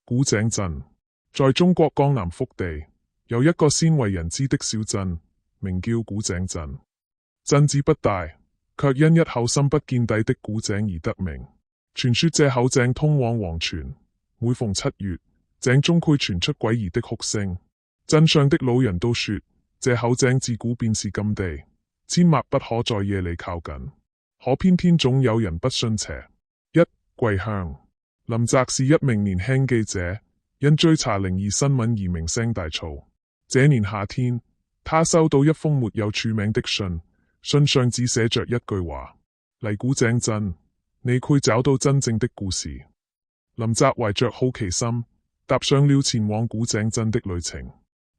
古井鎮，在中國江南腹地，有一個鮮為人知的小鎮，名叫古井鎮。鎮子不大，卻因一口深不見底的古井而得名。傳說這口井通往黃泉，每逢7月，井中會傳出詭異的哭聲。鎮上的老人都說，這口井自古便是禁地，千萬不可在夜裏靠近。可偏偏總有人不信邪。一、桂香。林澤是一名年輕記者，因追查靈異新聞而名聲大噪。這年夏天，他收到一封沒有署名的信，信上只寫着一句話：嚟古井鎮，你會找到真正的故事。林澤懷着好奇心，踏上了前往古井鎮的旅程。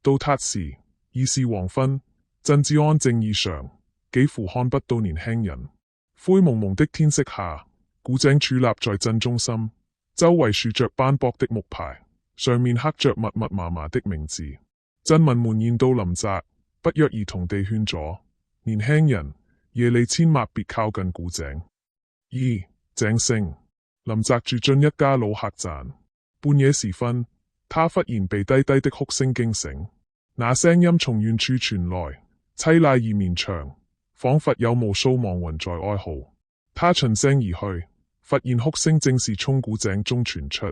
到達時，已是黃昏，鎮子安靜異常，幾乎看不到年輕人。灰蒙蒙的天色下，古井矗立在鎮中心。周圍豎着斑駁的木牌，上面刻着密密麻麻的名字。鎮民們見到林澤，不約而同地勸阻年輕人，夜裏千萬別靠近古井。二、井聲。林澤住進一家老客棧，半夜時分，他忽然被低低的哭聲驚醒。那聲音從遠處傳來，淒厲而綿長，仿佛有無數亡魂在哀號。他循聲而去，發現哭聲正是從古井中傳出。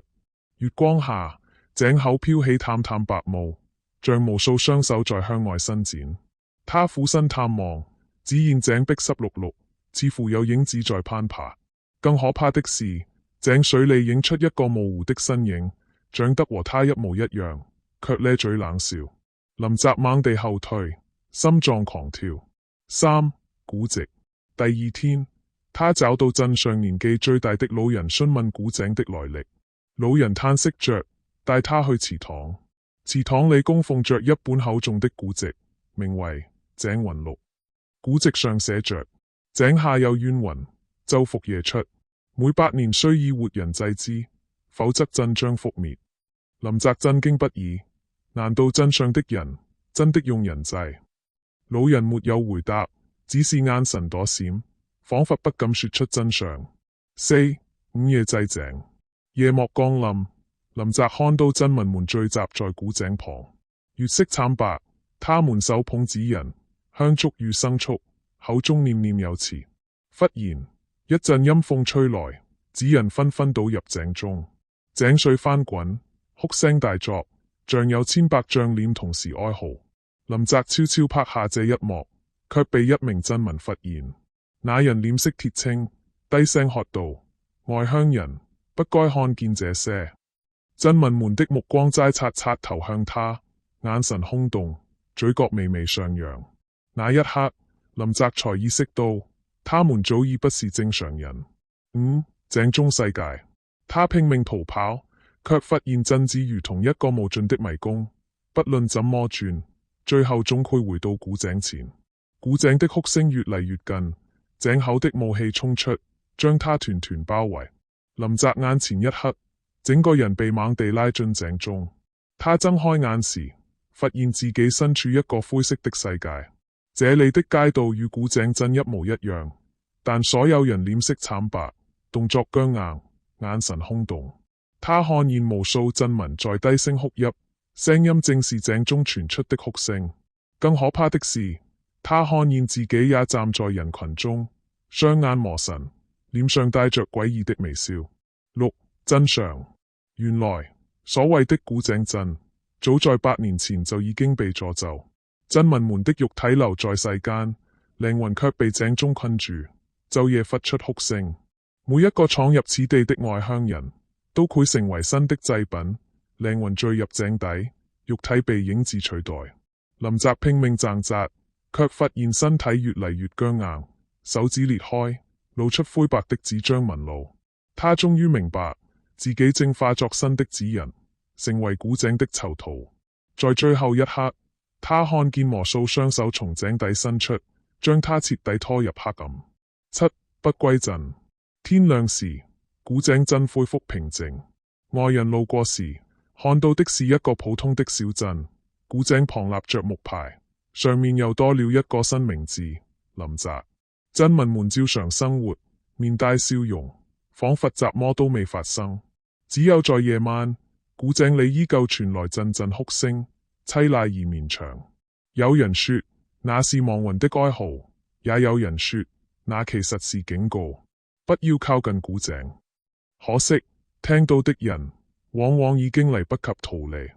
月光下，井口飄起淡淡白霧，像無數雙手在向外伸展。他俯身探望，只見井壁濕漉漉，似乎有影子在攀爬。更可怕的是，井水裏映出一個模糊的身影，長得和他一模一樣，卻咧嘴冷笑。林澤猛地後退，心臟狂跳。三、古籍。第二天，他找到鎮上年紀最大的老人詢問古井的來歷。老人嘆息着，帶他去祠堂。祠堂裏供奉着一本厚重的古籍，名為《井雲錄》。古籍上寫着：井下有冤魂，晝伏夜出，每8年須以活人祭之，否則鎮將覆滅。林澤震驚不已，難道鎮上的人真的用人祭？老人沒有回答，只是眼神躲閃，仿佛不敢說出真相。四、午夜祭井。夜幕降臨，林澤看到鎮民們聚集在古井旁，月色慘白，他們手捧紙人、香燭與牲畜，口中念念有詞。忽然，一陣陰風吹來，紙人紛紛倒入井中，井水翻滾，哭聲大作，像有千百張臉同時哀嚎。林澤悄悄拍下這一幕，卻被一名鎮民發現。那人臉色鐵青，低聲喝道：外鄉人，不該看見這些。鎮民們的目光齋擦擦投向他，眼神空洞，嘴角微微上揚。那一刻，林澤才意識到，他們早已不是正常人。五、井中世界。他拼命逃跑，卻發現鎮子如同一個無盡的迷宮，不論怎麼轉，最後總會回到古井前。古井的哭聲越嚟越近，井口的霧氣衝出，將他團團包圍。林澤眼前一黑，整個人被猛地拉進井中。他睜開眼時，發現自己身處一個灰色的世界。這裡的街道與古井鎮一模一樣，但所有人臉色慘白，動作僵硬，眼神空洞。他看見無數鎮民在低聲哭泣，聲音正是井中傳出的哭聲。更可怕的是，他看見自己也站在人群中，雙眼磨神，臉上帶着詭異的微笑。六、真相。原來，所謂的古井鎮，早在8年前就已經被詛咒。鎮民們的肉體留在世間，靈魂卻被井中困住，晝夜發出哭聲。每一個闖入此地的外鄉人，都會成為新的祭品，靈魂墜入井底，肉體被影子取代。林澤拼命掙扎，卻發現身體越嚟越僵硬，手指裂開，露出灰白的紙張紋路。他終於明白，自己正化作新的紙人，成為古井的囚徒。在最後一刻，他看見無數雙手從井底伸出，將他徹底拖入黑暗。七、不歸鎮。天亮時，古井鎮恢復平靜。外人路過時，看到的是一個普通的小鎮。古井旁立着木牌，上面又多了一個新名字：林澤。鎮民們照常生活，面帶笑容，仿佛什麼都未發生。只有在夜晚，古井裏依舊傳來陣陣哭聲，凄厲而綿長。有人說那是亡魂的哀嚎，也有人說那其實是警告，不要靠近古井。可惜聽到的人往往已經嚟不及逃離。